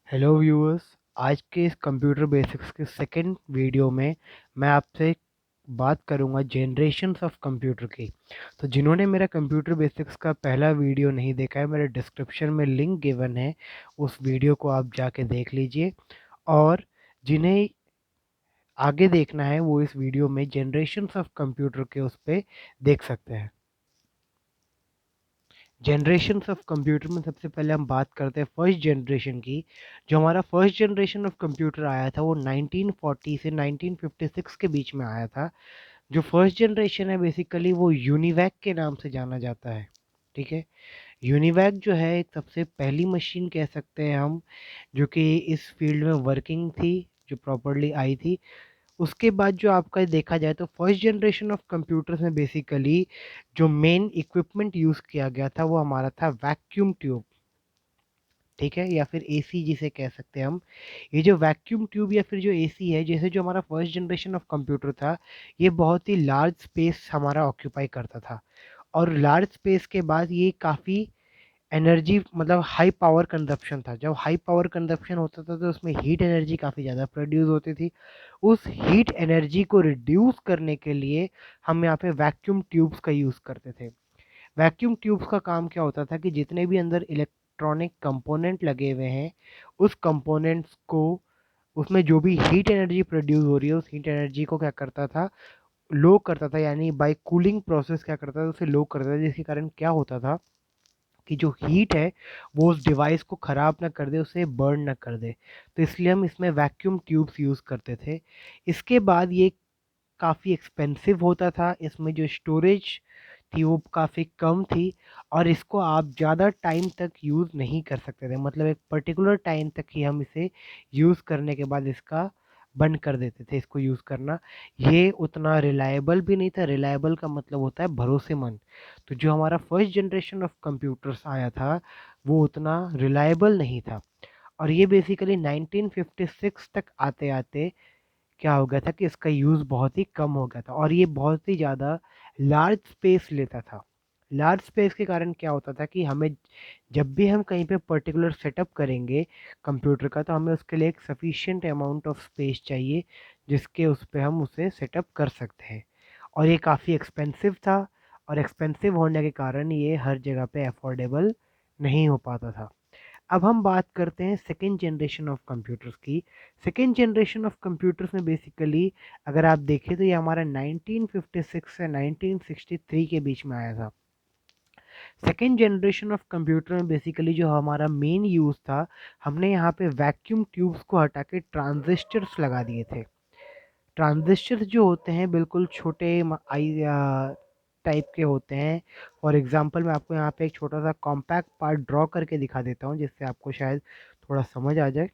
Hello viewers. आज के इस कंप्यूटर बेसिक्स के सेकंड वीडियो में मैं आपसे बात करूंगा जनरेशन्स ऑफ कंप्यूटर की। तो जिन्होंने मेरा कंप्यूटर बेसिक्स का पहला वीडियो नहीं देखा है, मेरे डिस्क्रिप्शन में लिंक गिवन है, उस वीडियो को आप जाके देख लीजिए। और जिन्हें आगे देखना है वो इस वीडियो में जनरेशन्स ऑफ कंप्यूटर के उस पर देख सकते हैं। जनरेशन्स ऑफ कंप्यूटर में सबसे पहले हम बात करते हैं फर्स्ट जनरेशन की। जो हमारा फर्स्ट जनरेशन ऑफ कंप्यूटर आया था वो 1940 से 1956 के बीच में आया था। जो फर्स्ट जनरेशन है बेसिकली वो यूनिवैक के नाम से जाना जाता है। ठीक है। यूनिवैक जो है एक सबसे पहली मशीन कह सकते हैं हम, जो कि इस फील्ड में वर्किंग थी, जो प्रॉपरली आई थी। उसके बाद जो आपका देखा जाए तो फर्स्ट जनरेशन ऑफ कंप्यूटर्स में बेसिकली जो मेन इक्विपमेंट यूज़ किया गया था वो हमारा था वैक्यूम ट्यूब। ठीक है, या फिर एसी जिसे कह सकते हैं हम। ये जो वैक्यूम ट्यूब या फिर जो एसी है, जैसे जो हमारा फर्स्ट जनरेशन ऑफ कंप्यूटर था, ये बहुत ही लार्ज स्पेस हमारा ऑक्यूपाई करता था। और लार्ज स्पेस के बाद ये काफ़ी एनर्जी मतलब हाई पावर कंजप्शन था। जब हाई पावर कंजप्शन होता था तो उसमें हीट एनर्जी काफ़ी ज़्यादा प्रोड्यूस होती थी। उस हीट एनर्जी को रिड्यूस करने के लिए हम यहाँ पे वैक्यूम ट्यूब्स का यूज़ करते थे। वैक्यूम ट्यूब्स का काम क्या होता था कि जितने भी अंदर इलेक्ट्रॉनिक कंपोनेंट लगे हुए हैं, उस कंपोनेंट्स को, उसमें जो भी हीट एनर्जी प्रोड्यूस हो रही है उस हीट एनर्जी को क्या करता था, लो करता था। यानी बाय कूलिंग प्रोसेस क्या करता था, उसे लो करता था, जिसके कारण क्या होता था कि जो हीट है वो उस डिवाइस को ख़राब ना कर दे, उसे बर्न ना कर दे। तो इसलिए हम इसमें वैक्यूम ट्यूब्स यूज़ करते थे। इसके बाद ये काफ़ी एक्सपेंसिव होता था, इसमें जो स्टोरेज थी वो काफ़ी कम थी, और इसको आप ज़्यादा टाइम तक यूज़ नहीं कर सकते थे। मतलब एक पर्टिकुलर टाइम तक ही हम इसे यूज़ करने के बाद इसका बंद कर देते थे इसको यूज़ करना। ये उतना रिलायबल भी नहीं था। रिलायबल का मतलब होता है भरोसेमंद। तो जो हमारा फर्स्ट जनरेशन ऑफ कंप्यूटर्स आया था वो उतना रिलायबल नहीं था। और ये बेसिकली 1956 तक आते आते क्या हो गया था कि इसका यूज़ बहुत ही कम हो गया था, और ये बहुत ही ज़्यादा लार्ज स्पेस लेता था। लार्ज स्पेस के कारण क्या होता था कि हमें जब भी हम कहीं पे पर्टिकुलर सेटअप करेंगे कंप्यूटर का, तो हमें उसके लिए एक सफिशिएंट अमाउंट ऑफ स्पेस चाहिए जिसके उस पे हम उसे सेटअप कर सकते हैं। और ये काफ़ी एक्सपेंसिव था, और एक्सपेंसिव होने के कारण ये हर जगह पे अफोर्डेबल नहीं हो पाता था। अब हम बात करते हैं सेकेंड जनरेशन ऑफ कंप्यूटर्स की। सेकेंड जनरेशन ऑफ कंप्यूटर्स में बेसिकली अगर आप देखें तो ये हमारा 1956 से 1963 के बीच में आया था। सेकेंड जनरेशन ऑफ कंप्यूटर में बेसिकली जो हमारा मेन यूज़ था, हमने यहाँ पे वैक्यूम ट्यूब्स को हटा के ट्रांजिस्टर्स लगा दिए थे। ट्रांजिस्टर्स जो होते हैं बिल्कुल छोटे आई टाइप के होते हैं। फॉर एग्जांपल मैं आपको यहाँ पे एक छोटा सा कॉम्पैक्ट पार्ट ड्रॉ करके दिखा देता हूँ जिससे आपको शायद थोड़ा समझ आ जाए।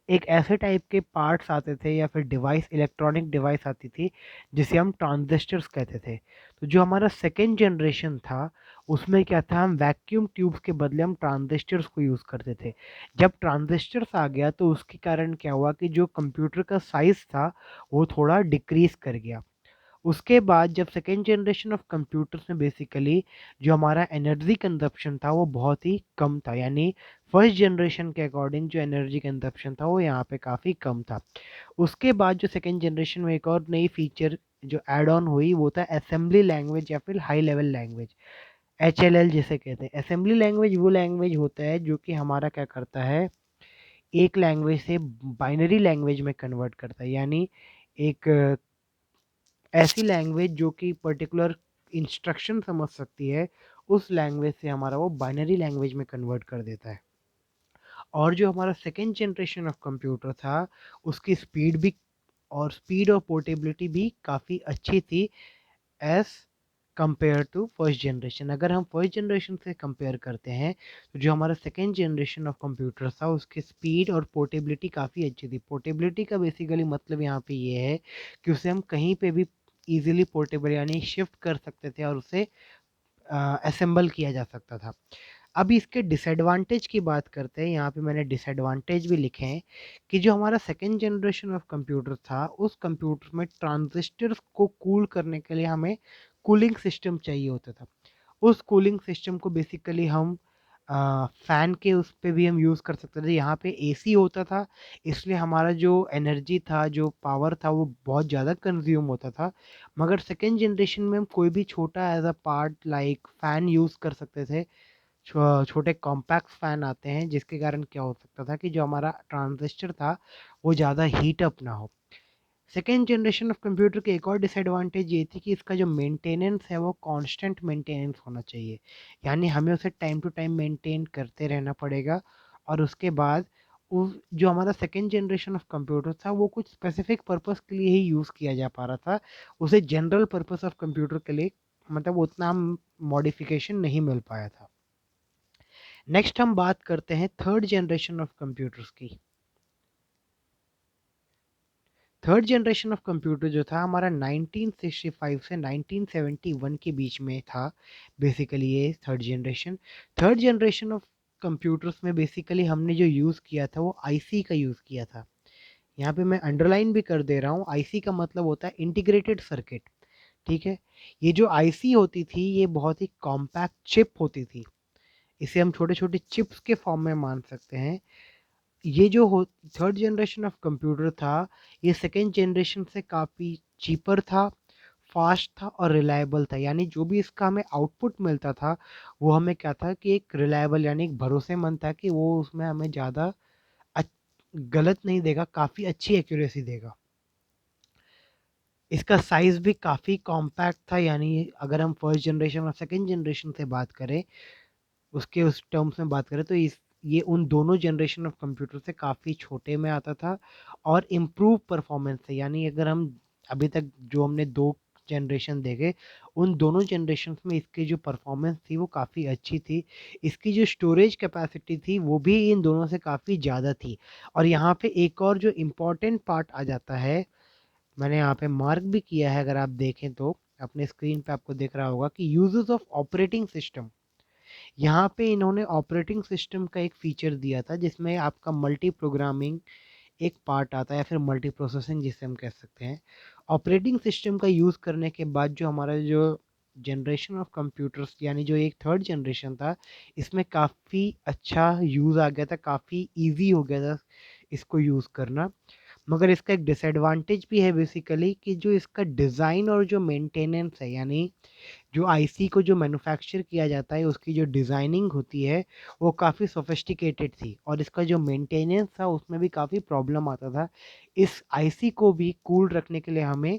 एक ऐसे टाइप के पार्ट्स आते थे या फिर डिवाइस, इलेक्ट्रॉनिक डिवाइस आती थी जिसे हम ट्रांजिस्टर्स कहते थे। तो जो हमारा सेकेंड जनरेशन था उसमें क्या था, हम वैक्यूम ट्यूब्स के बदले हम ट्रांजिस्टर्स को यूज़ करते थे। जब ट्रांजिस्टर्स आ गया तो उसके कारण क्या हुआ कि जो कंप्यूटर का साइज़ था वो थोड़ा डिक्रीज कर गया। उसके बाद जब सेकेंड जनरेशन ऑफ कंप्यूटर्स में बेसिकली जो हमारा एनर्जी कंजप्शन था वो बहुत ही कम था। यानी फर्स्ट जनरेशन के अकॉर्डिंग जो एनर्जी कंजप्शन था वो यहाँ पे काफ़ी कम था। उसके बाद जो सेकेंड जनरेशन में एक और नई फीचर जो एड ऑन हुई वो था असेंबली लैंग्वेज या फिर हाई लेवल लैंग्वेज, HLL जिसे कहते हैं। असेंबली लैंग्वेज वो लैंग्वेज होता है जो कि हमारा क्या करता है, एक लैंग्वेज से बाइनरी लैंग्वेज में कन्वर्ट करता है। यानी एक ऐसी लैंग्वेज जो कि पर्टिकुलर इंस्ट्रक्शन समझ सकती है, उस लैंग्वेज से हमारा वो बाइनरी लैंग्वेज में कन्वर्ट कर देता है। और जो हमारा सेकेंड जनरेशन ऑफ कंप्यूटर था उसकी स्पीड भी, और स्पीड और पोर्टेबिलिटी भी काफ़ी अच्छी थी as compare to first generation. अगर हम फर्स्ट जनरेशन से कंपेयर करते हैं तो जो हमारा सेकेंड जनरेशन ऑफ कंप्यूटर था उसकी स्पीड और पोर्टेबिलिटी काफ़ी अच्छी थी। पोर्टेबिलिटी का बेसिकली मतलब यहाँ पे ये है कि उसे हम कहीं पे भी इजीली पोर्टेबल यानी शिफ्ट कर सकते थे और उसे असेंबल किया जा सकता था। अब इसके डिसएडवांटेज की बात करते हैं। यहाँ पे मैंने डिसएडवांटेज भी लिखे हैं कि जो हमारा सेकेंड जनरेशन ऑफ कंप्यूटर था उस कंप्यूटर में ट्रांजिस्टर्स को कूल करने के लिए हमें कूलिंग सिस्टम चाहिए होता था। उस कूलिंग सिस्टम को बेसिकली हम फ़ैन के उस पे भी हम यूज़ कर सकते थे। यहाँ पे एसी होता था, इसलिए हमारा जो एनर्जी था, जो पावर था, वो बहुत ज़्यादा कंज़्यूम होता था। मगर सेकंड जनरेशन में हम कोई भी छोटा as a part like fan use कर सकते थे। छोटे कॉम्पैक्ट फ़ैन आते हैं, जिसके कारण क्या हो सकता था कि जो हमारा ट्रांजिस्टर था, वो ज़्यादा हीट अप ना हो। सेकेंड जनरेशन ऑफ कंप्यूटर की एक और डिसएडवांटेज ये थी कि इसका जो मेंटेनेंस है वो कांस्टेंट मेंटेनेंस होना चाहिए, यानी हमें उसे टाइम टू टाइम मेंटेन करते रहना पड़ेगा। और उसके बाद जो हमारा सेकेंड जनरेशन ऑफ कंप्यूटर था वो कुछ स्पेसिफिक पर्पस के लिए ही यूज़ किया जा पा रहा था, उसे जनरल पर्पस ऑफ कंप्यूटर के लिए मतलब उतना मॉडिफिकेशन नहीं मिल पाया था। नेक्स्ट हम बात करते हैं थर्ड जनरेशन ऑफ कंप्यूटर्स की। थर्ड जनरेशन ऑफ कंप्यूटर जो था हमारा 1965 से 1971 के बीच में था। बेसिकली ये थर्ड जनरेशन ऑफ कंप्यूटर्स में बेसिकली हमने जो यूज़ किया था वो आईसी का यूज़ किया था। यहाँ पे मैं अंडरलाइन भी कर दे रहा हूँ, आईसी का मतलब होता है इंटीग्रेटेड सर्किट। ठीक है, ये जो आईसी होती थी ये बहुत ही कॉम्पैक्ट चिप होती थी, इसे हम छोटे छोटे चिप्स के फॉर्म में मान सकते हैं। ये जो हो थर्ड जनरेशन ऑफ कंप्यूटर था, ये सेकेंड जनरेशन से काफ़ी चीपर था, फास्ट था और रिलायबल था। यानी जो भी इसका हमें आउटपुट मिलता था वो हमें क्या था कि एक रिलायबल यानी एक भरोसेमंद था कि वो उसमें हमें ज़्यादा गलत नहीं देगा, काफ़ी अच्छी एक्यूरेसी देगा। इसका साइज़ भी काफ़ी कॉम्पैक्ट था, यानी अगर हम फर्स्ट जनरेशन और सेकेंड जनरेशन से बात करें, उसके उस टर्म्स में बात करें तो इस ये उन दोनों जनरेशन ऑफ कंप्यूटर से काफ़ी छोटे में आता था और इम्प्रूव परफॉर्मेंस है। यानी अगर हम अभी तक जो हमने दो जनरेशन देखे, उन दोनों जनरेशन में इसकी जो परफॉर्मेंस थी वो काफ़ी अच्छी थी। इसकी जो स्टोरेज कैपेसिटी थी वो भी इन दोनों से काफ़ी ज़्यादा थी। और यहाँ पे एक और जो इम्पोर्टेंट पार्ट आ जाता है, मैंने यहाँ पे मार्क भी किया है, अगर आप देखें तो अपने स्क्रीन पे आपको दिख रहा होगा कि यूजेस ऑफ ऑपरेटिंग सिस्टम। यहाँ पे इन्होंने ऑपरेटिंग सिस्टम का एक फीचर दिया था जिसमें आपका मल्टी प्रोग्रामिंग एक पार्ट आता है या फिर मल्टी प्रोसेसिंग जिसे हम कह सकते हैं। ऑपरेटिंग सिस्टम का यूज़ करने के बाद जो हमारा जो जनरेशन ऑफ कंप्यूटर्स यानी जो एक थर्ड जनरेशन था, इसमें काफ़ी अच्छा यूज़ आ गया था, काफ़ी इजी हो गया था इसको यूज़ करना। मगर इसका एक डिसएडवांटेज भी है बेसिकली कि जो इसका डिज़ाइन और जो मेंटेनेंस है, यानी जो आईसी को जो मैन्युफैक्चर किया जाता है उसकी जो डिज़ाइनिंग होती है वो काफ़ी सोफिस्टिकेटेड थी और इसका जो मेंटेनेंस था उसमें भी काफ़ी प्रॉब्लम आता था। इस आईसी को भी कूल रखने के लिए हमें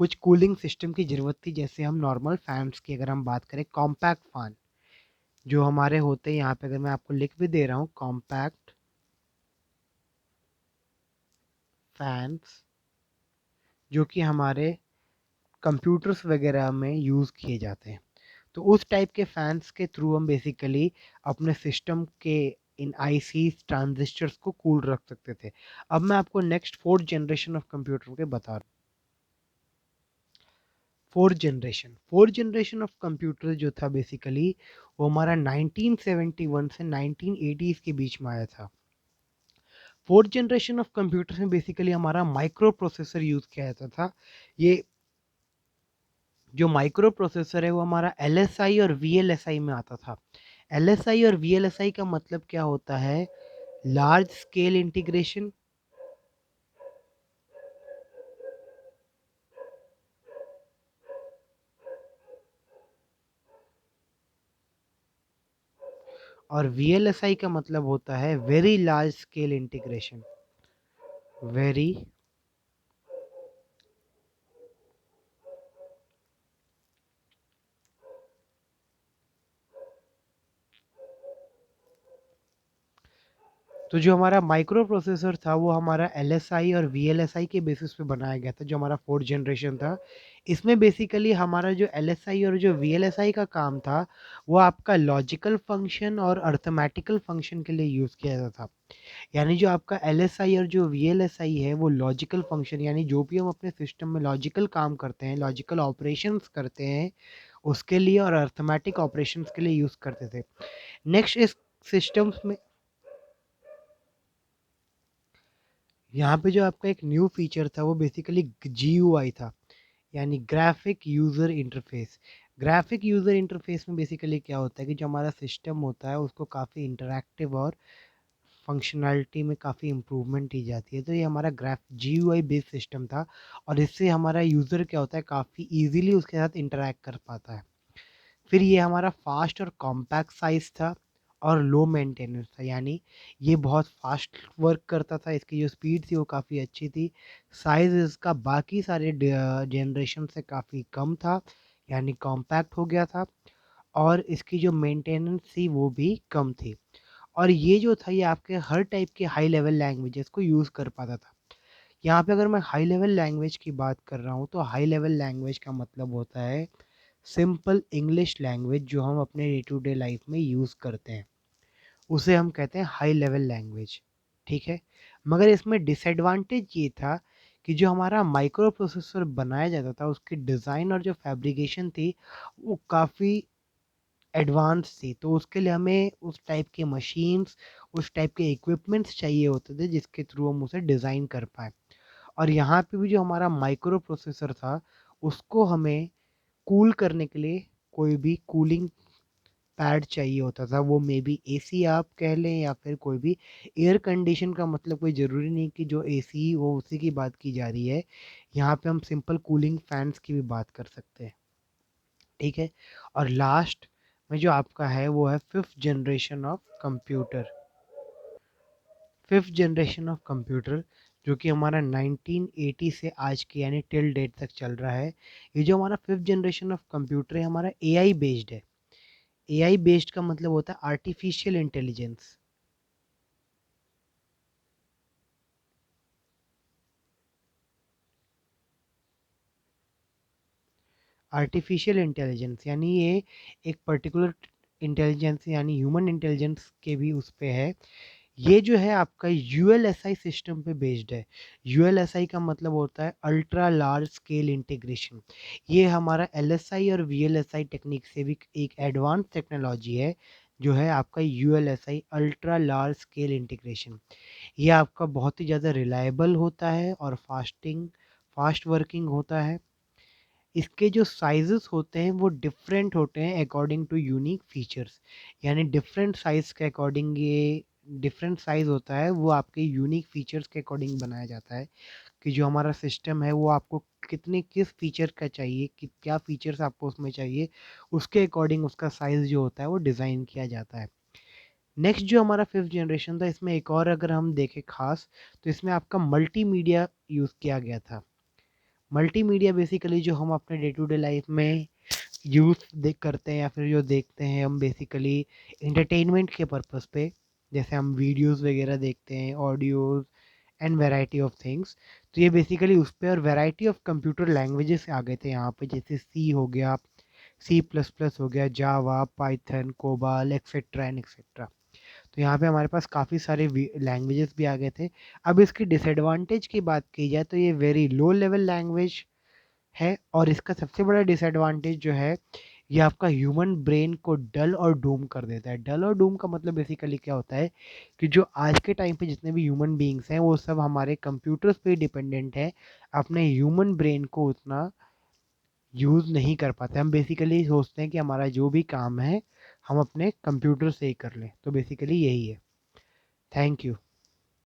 कुछ कूलिंग सिस्टम की ज़रूरत थी, जैसे हम नॉर्मल फैंस की अगर हम बात करें, कॉम्पैक्ट फैन जो हमारे होते हैं, यहाँ पे अगर मैं आपको लिख भी दे रहा हूँ कॉम्पैक्ट फैंस, जो कि हमारे कंप्यूटर्स वगैरह में यूज़ किए जाते हैं। तो उस टाइप के फैंस के थ्रू हम बेसिकली अपने सिस्टम के इन आईसी ट्रांजिस्टर्स को कूल रख सकते थे। अब मैं आपको next fourth generation of computer के बता रहा हूँ। फोर्थ जनरेशन ऑफ कंप्यूटर जो था बेसिकली वो हमारा 1971 से 1980s के बीच में आया था। फोर्थ जनरेशन ऑफ कंप्यूटर में बेसिकली हमारा माइक्रो प्रोसेसर यूज़ किया जाता था। ये जो माइक्रो प्रोसेसर है वो हमारा एलएसआई और वीएलएसआई में आता था। एलएसआई और वीएलएसआई का मतलब क्या होता है? लार्ज स्केल इंटीग्रेशन, और वीएलएसआई का मतलब होता है very large scale integration. Very तो जो हमारा माइक्रो प्रोसेसर था वो हमारा एलएसआई और वीएलएसआई के बेसिस पे बनाया गया था, जो हमारा फोर्थ जनरेशन था। इसमें बेसिकली हमारा जो एलएसआई और जो वीएलएसआई का काम था वो आपका लॉजिकल फंक्शन और अर्थमेटिकल फंक्शन के लिए यूज़ किया जाता था। यानी जो आपका एलएसआई और जो वीएलएसआई है वो लॉजिकल फंक्शन, यानी जो भी हम अपने सिस्टम में लॉजिकल काम करते हैं, लॉजिकल ऑपरेशंस करते हैं, उसके लिए और अर्थमेटिक ऑपरेशंस के लिए यूज़ करते थे। नेक्स्ट इस सिस्टम्स में यहाँ पे जो आपका एक न्यू फीचर था वो बेसिकली जीयूआई था। यानी graphic user interface. Graphic user interface में बेसिकली क्या होता है कि जो हमारा सिस्टम होता है उसको काफ़ी इंटरैक्टिव और फंक्शनैलिटी में काफ़ी इम्प्रूवमेंट की जाती है। तो ये हमारा ग्राफ जीयूआई बेस्ड सिस्टम था और इससे हमारा यूज़र क्या होता है काफ़ी ईज़िली उसके साथ इंटरैक्ट कर पाता है। फिर ये हमारा फास्ट और कॉम्पैक्ट साइज़ था और लो मेंटेनेंस था, यानी ये बहुत फास्ट वर्क करता था, इसकी जो स्पीड थी वो काफ़ी अच्छी थी। साइज़ इसका बाकी सारे जनरेशन से काफ़ी कम था, यानी कॉम्पैक्ट हो गया था और इसकी जो मेंटेनेंस थी वो भी कम थी। और ये जो था ये आपके हर टाइप के हाई लेवल लैंग्वेजेस को यूज़ कर पाता था। यहाँ पे अगर मैं हाई लेवल लैंग्वेज की बात कर रहा हूँ तो हाई लेवल लैंग्वेज का मतलब होता है सिंपल इंग्लिश लैंग्वेज जो हम अपने डे टू डे लाइफ में यूज़ करते हैं, उसे हम कहते हैं हाई लेवल लैंग्वेज। ठीक है, मगर इसमें डिसएडवांटेज ये था कि जो हमारा माइक्रो प्रोसेसर बनाया जाता था उसकी डिज़ाइन और जो फैब्रिकेशन थी वो काफ़ी एडवांस थी, तो उसके लिए हमें उस टाइप के मशीन्स, उस टाइप के इक्विपमेंट्स चाहिए होते थे जिसके थ्रू हम उसे डिज़ाइन कर पाएँ। और यहाँ पे भी जो हमारा माइक्रो प्रोसेसर था उसको हमें कूल करने के लिए कोई भी कूलिंग पैड चाहिए होता था, वो मे बी एसी आप कह लें या फिर कोई भी एयर कंडीशन का मतलब कोई ज़रूरी नहीं कि जो एसी हो उसी की बात की जा रही है, यहाँ पे हम सिंपल कूलिंग फैंस की भी बात कर सकते हैं। ठीक है, और लास्ट में जो आपका है वो है fifth generation of computer. Fifth generation of computer जो कि हमारा 1980 से आज के यानी टिल डेट तक चल रहा है। ये जो हमारा फिफ्थ जनरेशन ऑफ कंप्यूटर है हमारा एआई बेस्ड है। एआई बेस्ड का मतलब होता है आर्टिफिशियल इंटेलिजेंस। आर्टिफिशियल इंटेलिजेंस यानी ये एक पर्टिकुलर इंटेलिजेंस यानी ह्यूमन इंटेलिजेंस के भी उस पे है। ये जो है आपका यूएलएसआई सिस्टम पे बेस्ड है। यूएलएसआई का मतलब होता है अल्ट्रा लार्ज स्केल इंटीग्रेशन। ये हमारा एलएसआई और वीएलएसआई टेक्निक से भी एक एडवांस टेक्नोलॉजी है जो है आपका ULSI ultra large scale integration. ये आपका बहुत ही ज़्यादा रिलायबल होता है और फास्ट वर्किंग होता है। इसके जो साइजेस होते हैं वो डिफरेंट होते हैं अकॉर्डिंग टू यूनिक फीचर्स, यानी डिफरेंट साइज़ के अकॉर्डिंग ये डिफरेंट साइज़ होता है वो आपके यूनिक फीचर्स के अकॉर्डिंग बनाया जाता है कि जो हमारा सिस्टम है वो आपको कितने किस फीचर का चाहिए कि क्या फीचर्स आपको उसमें चाहिए, उसके अकॉर्डिंग उसका साइज़ जो होता है वो डिज़ाइन किया जाता है। नेक्स्ट जो हमारा फिफ्थ जनरेशन था इसमें एक और अगर हम देखें खास तो इसमें आपका मल्टीमीडिया यूज़ किया गया था। मल्टीमीडिया बेसिकली जो हम अपने डे टू डे लाइफ में यूज़ देख करते हैं या फिर जो देखते हैं हम बेसिकली इंटरटेनमेंट के पर्पस पे, जैसे हम वीडियोस वगैरह देखते हैं, audios and variety of things. तो ये बेसिकली उस पे और वैरायटी ऑफ कंप्यूटर लैंग्वेजेस आ गए थे यहाँ पे, जैसे सी हो गया, सी प्लस प्लस हो गया, Java, Python, COBOL etcetera and etcetera. तो यहाँ पे हमारे पास काफ़ी सारे लैंग्वेजेस भी आ गए थे। अब इसकी डिसएडवांटेज की बात की जाए तो ये वेरी लो लेवल लैंग्वेज है और इसका सबसे बड़ा डिसएडवांटेज जो है ये आपका ह्यूमन ब्रेन को डल और डूम कर देता है। डल और डूम का मतलब बेसिकली क्या होता है कि जो आज के टाइम पे जितने भी ह्यूमन बीइंग्स हैं वो सब हमारे कंप्यूटर्स पे डिपेंडेंट है, अपने ह्यूमन ब्रेन को उतना यूज़ नहीं कर पाते। हम बेसिकली सोचते हैं कि हमारा जो भी काम है हम अपने कंप्यूटर से ही कर लें, तो बेसिकली यही है। Thank you.